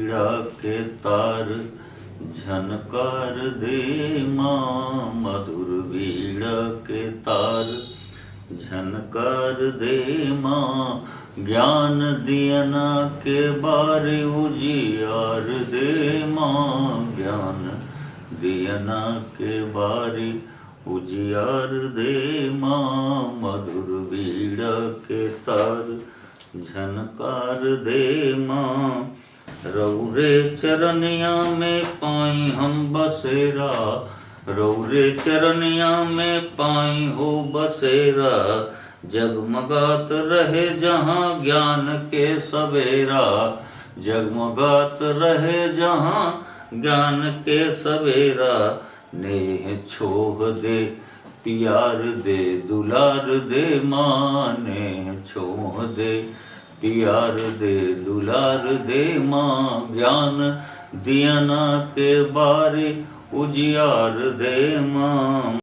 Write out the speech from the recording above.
बीड़ा के तार झनकार दे माँ, मधुर बीड़ा के तार झनकार दे माँ। ज्ञान दियना के बारे उजियार दे माँ, ज्ञान दियना के बारे उजियार दे माँ। मधुर बीड़ा के तार झनकार दे माँ। रौरे चरनिया में पाई हम बसेरा, रौरे चरनिया में पाई हो बसेरा। जगमगात रहे जहाँ ज्ञान के सवेरा, जगमगात रहे जहाँ ज्ञान के सवेरा। नेह छोह दे प्यार दे दुलार दे माँ, नेह छोह दे प्यार दे दुलार दे माँ। ज्ञान दियना के बारे उजियार दे माँ।